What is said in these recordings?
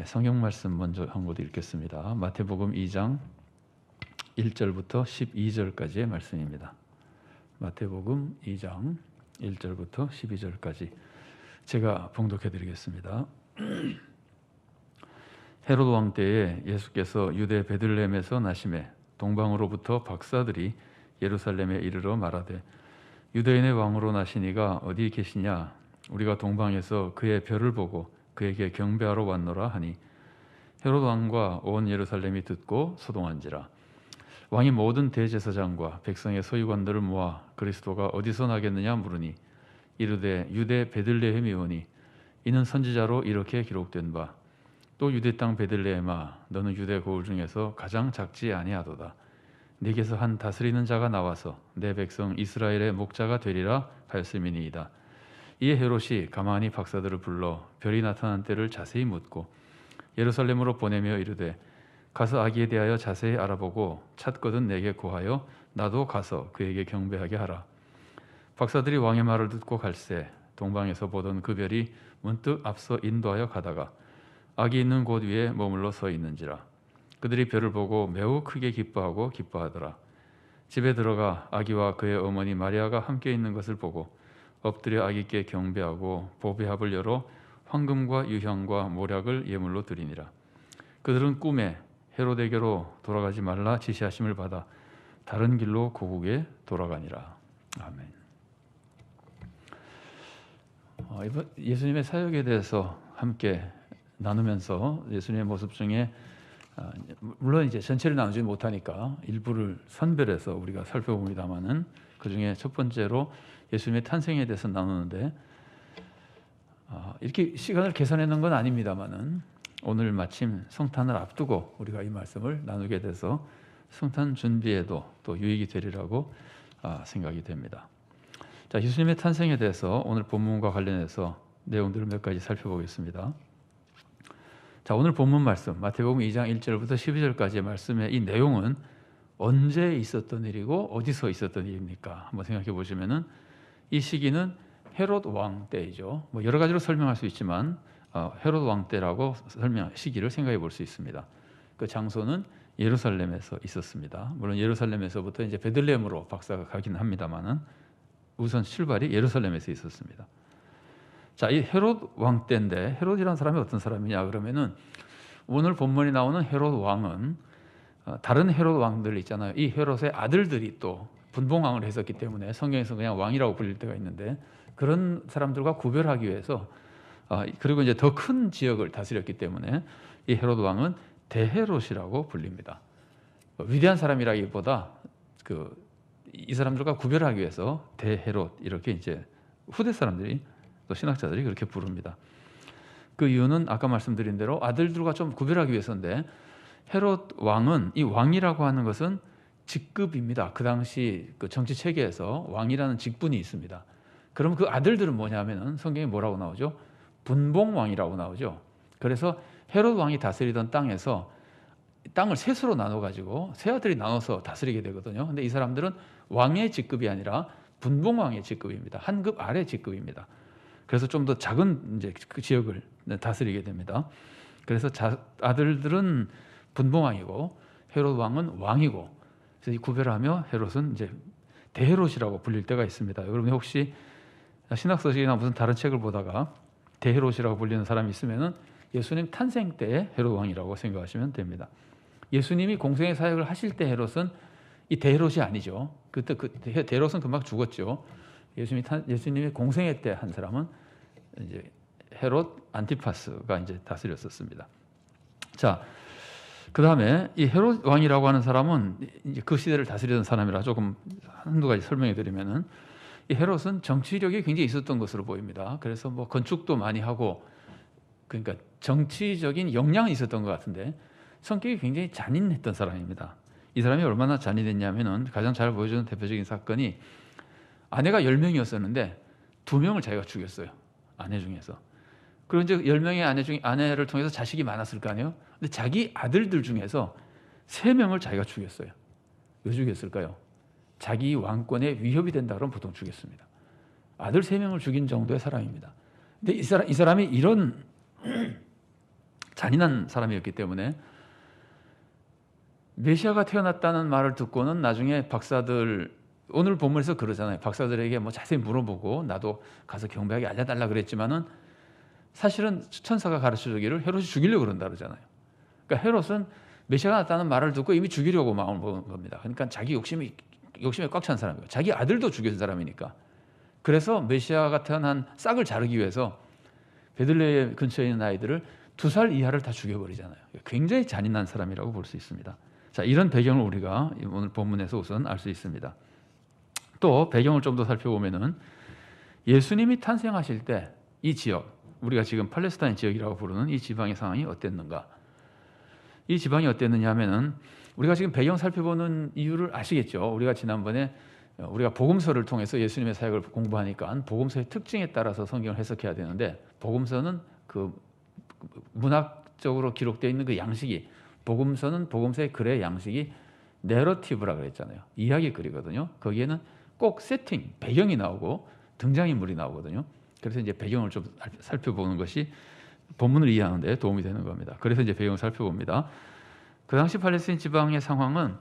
성경 말씀 먼저 한 곳 읽겠습니다. 마태복음 2장 1절부터 12절까지의 말씀입니다. 마태복음 2장 1절부터 12절까지 제가 봉독해 드리겠습니다. 헤롯 왕 때에 예수께서 유대 베들레헴에서 나심에 동방으로부터 박사들이 예루살렘에 이르러 말하되 유대인의 왕으로 나시니가 어디 계시냐? 우리가 동방에서 그의 별을 보고 그에게 경배하러 왔노라 하니 헤롯 왕과 온 예루살렘이 듣고 소동한지라. 왕이 모든 대제사장과 백성의 서기관들을 모아 그리스도가 어디서 나겠느냐 물으니 이르되 유대 베들레헴이 오니 이는 선지자로 이렇게 기록된 바 또 유대 땅 베들레헴아 너는 유대 고을 중에서 가장 작지 아니하도다. 네게서 한 다스리는 자가 나와서 내 백성 이스라엘의 목자가 되리라 하였음이니이다. 이에 헤롯이 가만히 박사들을 불러 별이 나타난 때를 자세히 묻고 예루살렘으로 보내며 이르되 가서 아기에 대하여 자세히 알아보고 찾거든 내게 고하여 나도 가서 그에게 경배하게 하라. 박사들이 왕의 말을 듣고 갈새 동방에서 보던 그 별이 문득 앞서 인도하여 가다가 아기 있는 곳 위에 머물러 서 있는지라. 그들이 별을 보고 매우 크게 기뻐하고 기뻐하더라. 집에 들어가 아기와 그의 어머니 마리아가 함께 있는 것을 보고 엎드려 아기께 경배하고 보배합을 열어 황금과 유향과 모략을 예물로 드리니라. 그들은 꿈에 헤로데게로 돌아가지 말라 지시하심을 받아 다른 길로 고국에 돌아가니라. 아멘. 이번 예수님의 사역에 대해서 함께 나누면서 예수님의 모습 중에 물론 이제 전체를 나누지 못하니까 일부를 선별해서 우리가 살펴봅니다만은 그 중에 첫 번째로 예수님의 탄생에 대해서 나누는데 이렇게 시간을 계산해 놓은 건 아닙니다만은 오늘 마침 성탄을 앞두고 우리가 이 말씀을 나누게 돼서 성탄 준비에도 또 유익이 되리라고 생각이 됩니다. 자, 예수님의 탄생에 대해서 오늘 본문과 관련해서 내용들을 몇 가지 살펴보겠습니다. 자, 오늘 본문 말씀 마태복음 2장 1절부터 12절까지의 말씀의 이 내용은 언제 있었던 일이고 어디서 있었던 일입니까? 한번 생각해 보시면은 이 시기는 헤롯 왕 때이죠. 뭐 여러 가지로 설명할 수 있지만 헤롯 왕 때라고 시기를 생각해 볼 수 있습니다. 그 장소는 예루살렘에서 있었습니다. 물론 예루살렘에서부터 이제 베들레헴으로 박사가 가긴 합니다만은 우선 출발이 예루살렘에서 있었습니다. 자, 이 헤롯 왕 때인데 헤롯이라는 사람이 어떤 사람이냐 그러면은 오늘 본문에 나오는 헤롯 왕은 다른 헤롯 왕들 있잖아요. 이 헤롯의 아들들이 또 분봉왕을 했었기 때문에 성경에서 그냥 왕이라고 불릴 때가 있는데 그런 사람들과 구별하기 위해서 그리고 이제 더 큰 지역을 다스렸기 때문에 이 헤롯 왕은 대헤롯이라고 불립니다. 위대한 사람이라기보다 이 사람들과 구별하기 위해서 대헤롯 이렇게 이제 후대 사람들이 또 신학자들이 그렇게 부릅니다. 그 이유는 아까 말씀드린 대로 아들들과 좀 구별하기 위해서인데 헤롯 왕은 이 왕이라고 하는 것은 직급입니다. 그 당시 그 정치 체계에서 왕이라는 직분이 있습니다. 그럼 그 아들들은 뭐냐면은 성경에 뭐라고 나오죠? 분봉왕이라고 나오죠. 그래서 헤롯 왕이 다스리던 땅에서 땅을 셋으로 나눠 가지고 세 아들이 나눠서 다스리게 되거든요. 근데 이 사람들은 왕의 직급이 아니라 분봉왕의 직급입니다. 한 급 아래 직급입니다. 그래서 좀 더 작은 이제 그 지역을 다스리게 됩니다. 그래서 아들들은 분봉왕이고 헤롯 왕은 왕이고, 그래서 이 구별하며 헤롯은 이제 대헤롯이라고 불릴 때가 있습니다. 여러분 혹시 신학서적이나 무슨 다른 책을 보다가 대헤롯이라고 불리는 사람이 있으면은 예수님 탄생 때의 헤롯 왕이라고 생각하시면 됩니다. 예수님이 공생의 사역을 하실 때 헤롯은 이 대헤롯이 아니죠. 그때 대헤롯은 금방 죽었죠. 예수님이 공생애 때 한 사람은 이제 헤롯 안티파스가 이제 다스렸었습니다. 자, 그 다음에 이 헤롯 왕이라고 하는 사람은 이제 그 시대를 다스리던 사람이라 조금 한두 가지 설명해 드리면은 이 헤롯은 정치력이 굉장히 있었던 것으로 보입니다. 그래서 뭐 건축도 많이 하고 그러니까 정치적인 역량은 있었던 것 같은데 성격이 굉장히 잔인했던 사람입니다. 이 사람이 얼마나 잔인했냐면은 가장 잘 보여주는 대표적인 사건이 아내가 10명이었었는데 2명을 자기가 죽였어요. 아내 중에서. 그리고 이제 10명의 아내를 통해서 자식이 많았을 거 아니에요. 근데 자기 아들들 중에서 3명을 자기가 죽였어요. 왜 죽였을까요? 자기 왕권에 위협이 된다 그러면 보통 죽였습니다. 아들 3명을 죽인 정도의 사람입니다. 근데 이 사람이 이런 잔인한 사람이었기 때문에 메시아가 태어났다는 말을 듣고는 나중에 박사들, 오늘 본문에서 그러잖아요. 박사들에게 뭐 자세히 물어보고 나도 가서 경배하게 알려달라 그랬지만은 사실은 천사가 가르쳐주기를 헤롯이 죽이려고 그런다 그러잖아요. 그러니까 헤롯은 메시아가 나타나는 말을 듣고 이미 죽이려고 마음을 먹은 겁니다. 그러니까 자기 욕심에 꽉 찬 사람이고 자기 아들도 죽인 사람이니까. 그래서 메시아가 태어난 싹을 자르기 위해서 베들레헴 근처에 있는 아이들을 2살 이하를 다 죽여버리잖아요. 굉장히 잔인한 사람이라고 볼 수 있습니다. 자, 이런 배경을 우리가 오늘 본문에서 우선 알 수 있습니다. 또 배경을 좀 더 살펴보면은 예수님이 탄생하실 때 이 지역, 우리가 지금 팔레스타인 지역이라고 부르는 이 지방의 상황이 어땠는가? 이 지방이 어땠느냐 하면은 우리가 지금 배경 살펴보는 이유를 아시겠죠? 우리가 지난번에 우리가 복음서를 통해서 예수님의 사역을 공부하니까 복음서의 특징에 따라서 성경을 해석해야 되는데 복음서는 그 문학적으로 기록되어 있는 그 양식이 복음서는 복음서의 글의 양식이 내러티브라 그랬잖아요. 이야기글이거든요. 거기에는 꼭 세팅, 배경이 나오고 등장인물이 나오거든요. 그래서 이제 배경을 좀 살펴보는 것이 본문을 이해하는 데 도움이 되는 겁니다. 그래서 이제 배경을 살펴봅니다. 그 당시 팔레스타인 지방의 상황은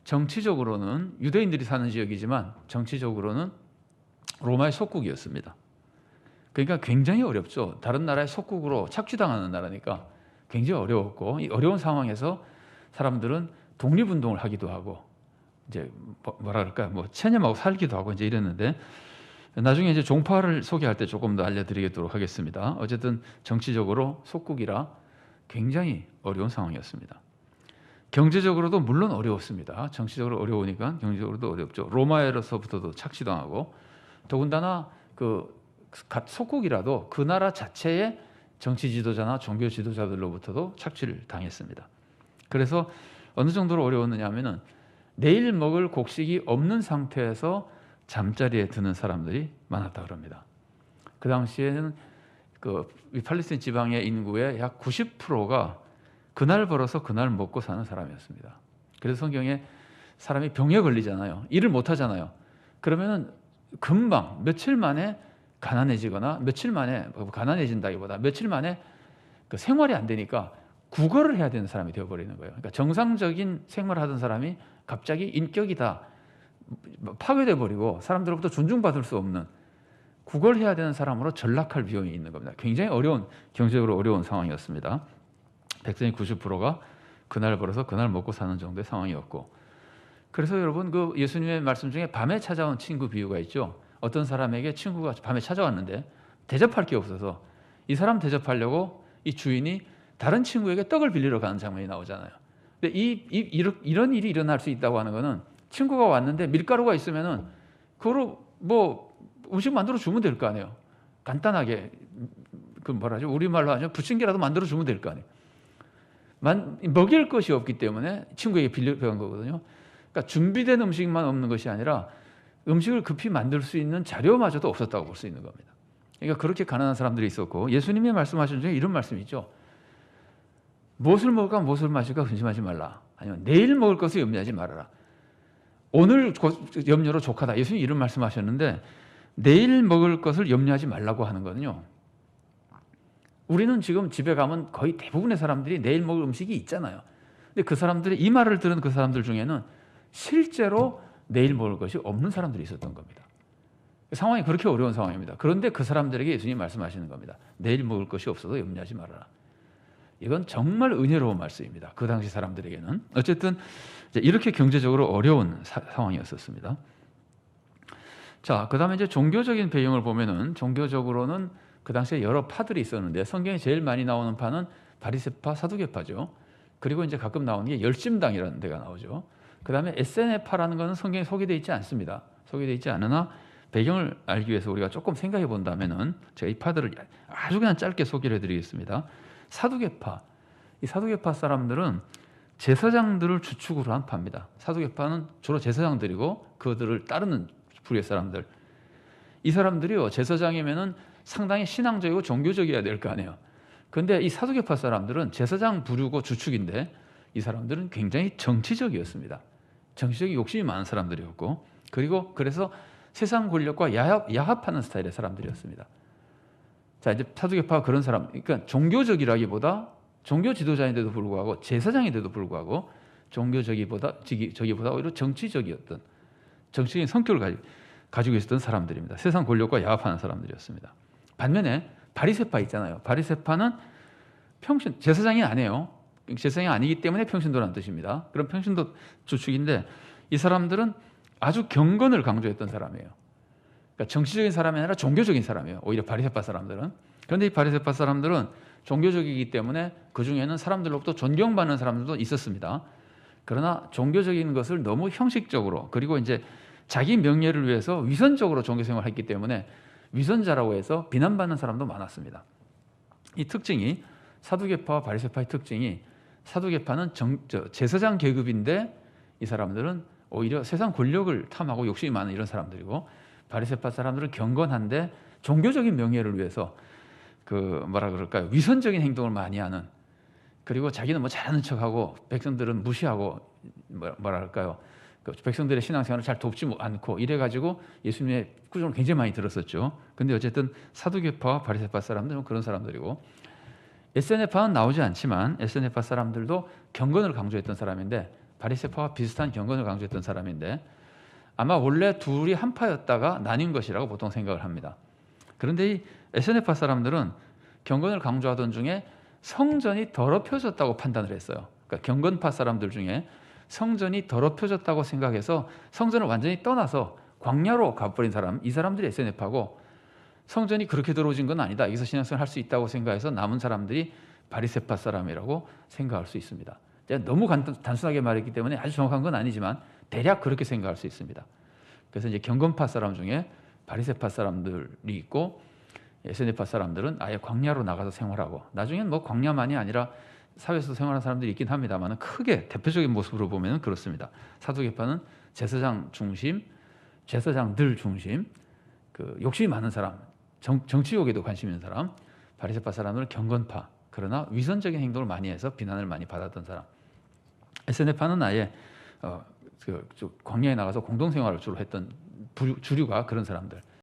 정치적으로는 유대인들이 사는 지역이지만 정치적으로는 로마의 속국이었습니다. 그러니까 굉장히 어렵죠. 다른 나라의 속국으로 착취당하는 나라니까 굉장히 어려웠고 이 어려운 상황에서 사람들은 독립운동을 하기도 하고 이제 뭐라 그럴까 뭐 체념하고 살기도 하고 이제 이랬는데 나중에 이제 종파를 소개할 때 조금 더 알려드리도록 하겠습니다. 어쨌든 정치적으로 속국이라 굉장히 어려운 상황이었습니다. 경제적으로도 물론 어려웠습니다. 정치적으로 어려우니까 경제적으로도 어렵죠. 로마에서부터도 착취당하고 더군다나 그 속국이라도 그 나라 자체의 정치 지도자나 종교 지도자들로부터도 착취를 당했습니다. 그래서 어느 정도로 어려웠느냐 하면은 내일 먹을 곡식이 없는 상태에서 잠자리에 드는 사람들이 많았다 그럽니다. 그 당시에는 그 팔레스타인 지방의 인구의 약 90%가 그날 벌어서 그날 먹고 사는 사람이었습니다. 그래서 성경에 사람이 병에 걸리잖아요. 일을 못 하잖아요. 그러면은 금방 며칠 만에 가난해지거나 며칠 만에 가난해진다기보다 며칠 만에 그 생활이 안 되니까 구걸을 해야 되는 사람이 되어버리는 거예요. 그러니까 정상적인 생활하던 사람이 갑자기 인격이 다 파괴돼 버리고 사람들로부터 존중받을 수 없는 구걸해야 되는 사람으로 전락할 위험이 있는 겁니다. 굉장히 어려운 경제적으로 어려운 상황이었습니다. 백성의 90%가 그날 벌어서 그날 먹고 사는 정도의 상황이었고 그래서 여러분 그 예수님의 말씀 중에 밤에 찾아온 친구 비유가 있죠. 어떤 사람에게 친구가 밤에 찾아왔는데 대접할 게 없어서 이 사람 대접하려고 이 주인이 다른 친구에게 떡을 빌리러 가는 장면이 나오잖아요. 근데 이런 일이 일어날 수 있다고 하는 거는 친구가 왔는데 밀가루가 있으면은 그거로 뭐 음식 만들어 주면 될 거 아니에요. 간단하게 그 뭐라죠? 우리말로 하죠. 부침개라도 만들어 주면 될 거 아니에요. 먹일 것이 없기 때문에 친구에게 빌려간 거거든요. 그러니까 준비된 음식만 없는 것이 아니라 음식을 급히 만들 수 있는 자료마저도 없었다고 볼 수 있는 겁니다. 그러니까 그렇게 가난한 사람들이 있었고 예수님이 말씀하신 중에 이런 말씀이 있죠. 무엇을 먹을까 무엇을 마실까 근심하지 말라. 아니면 내일 먹을 것을 염려하지 말아라. 오늘 염려로 족하다. 예수님이 이런 말씀하셨는데 내일 먹을 것을 염려하지 말라고 하는 거는요. 우리는 지금 집에 가면 거의 대부분의 사람들이 내일 먹을 음식이 있잖아요. 근데 그 사람들이 이 말을 들은 그 사람들 중에는 실제로 내일 먹을 것이 없는 사람들이 있었던 겁니다. 상황이 그렇게 어려운 상황입니다. 그런데 그 사람들에게 예수님이 말씀하시는 겁니다. 내일 먹을 것이 없어도 염려하지 말아라. 이건 정말 은혜로운 말씀입니다. 그 당시 사람들에게는. 어쨌든 이렇게 경제적으로 어려운 상황이었습니다. 자, 그 다음에 이제 종교적인 배경을 보면은 종교적으로는 그 당시에 여러 파들이 있었는데 성경에 제일 많이 나오는 파는 바리새파, 사두개파죠. 그리고 이제 가끔 나오는 게 열심당이라는 데가 나오죠. 그 다음에 에세네파라는 것은 성경에 소개되어 있지 않습니다. 소개되어 있지 않으나 배경을 알기 위해서 우리가 조금 생각해 본다면은 제가 이 파들을 아주 그냥 짧게 소개를 해드리겠습니다. 사두개파, 이 사두개파 사람들은 제사장들을 주축으로 한 파입니다. 사두개파는 주로 제사장들이고 그들을 따르는 부류의 사람들. 이 사람들이요 제사장이면은 상당히 신앙적이고 종교적이어야 될 거 아니에요. 그런데 이 사두개파 사람들은 제사장 부류고 주축인데 이 사람들은 굉장히 정치적이었습니다. 정치적인 욕심이 많은 사람들이었고 그리고 그래서 세상 권력과 야합하는 스타일의 사람들이었습니다. 자, 이제 사두개파가 그런 사람, 그러니까 종교적이라기보다 종교 지도자인데도 불구하고 제사장인데도 불구하고 종교적이보다 오히려 정치적이었던 정치적인 성격을 가지고 있었던 사람들입니다. 세상 권력과 야합하는 사람들이었습니다. 반면에 바리새파 있잖아요. 바리새파는 제사장이 아니에요. 제사장이 아니기 때문에 평신도라는 뜻입니다. 그럼 평신도 주축인데 이 사람들은 아주 경건을 강조했던 사람이에요. 그러니까 정치적인 사람이 아니라 종교적인 사람이에요. 오히려 바리새파 사람들은. 그런데 이 바리새파 사람들은 종교적이기 때문에 그 중에는 사람들로부터 존경받는 사람들도 있었습니다. 그러나 종교적인 것을 너무 형식적으로 그리고 이제 자기 명예를 위해서 위선적으로 종교 생활을 했기 때문에 위선자라고 해서 비난받는 사람도 많았습니다. 이 특징이 사두개파와 바리새파의 특징이 사두개파는 제사장 계급인데 이 사람들은 오히려 세상 권력을 탐하고 욕심이 많은 이런 사람들이고 바리새파 사람들은 경건한데 종교적인 명예를 위해서 위선적인 행동을 많이 하는 그리고 자기는 뭐 잘하는 척하고 백성들은 무시하고 백성들의 신앙생활을 잘 돕지 않고 이래가지고 예수님의 꾸중을 굉장히 많이 들었었죠. 근데 어쨌든 사두개파와 바리새파 사람들은 그런 사람들이고 에세네파는 나오지 않지만 에세네파 사람들도 경건을 강조했던 사람인데 바리새파와 비슷한 경건을 강조했던 사람인데 아마 원래 둘이 한파였다가 나뉜 것이라고 보통 생각을 합니다. 그런데 이 에세네파 사람들은 경건을 강조하던 중에 성전이 더럽혀졌다고 판단을 했어요. 그러니까 경건파 사람들 중에 성전이 더럽혀졌다고 생각해서 성전을 완전히 떠나서 광야로 가버린 사람, 이 사람들이 에세네파고 성전이 그렇게 더러워진 건 아니다. 여기서 신앙생활을 할 수 있다고 생각해서 남은 사람들이 바리새파 사람이라고 생각할 수 있습니다. 너무 단순하게 말했기 때문에 아주 정확한 건 아니지만 대략 그렇게 생각할 수 있습니다. 그래서 이제 경건파 사람 중에 바리새파 사람들이 있고 에세네파 사람들은 아예 광야로 나가서 생활하고 나중엔 뭐 광야만이 아니라 사회에서 생활하는 사람들이 있긴 합니다만 크게 대표적인 모습으로 보면 그렇습니다. 사두개파는 제사장 중심, 제사장들 중심, 욕심이 많은 사람, 정치욕에도 관심 있는 사람, 바리새파 사람들은 경건파, 그러나 위선적인 행동을 많이 해서 비난을 많이 받았던 사람. 에세네파는 아예 광야에 나가서 공동생활을 주로 했던 주류가 그런 사람들.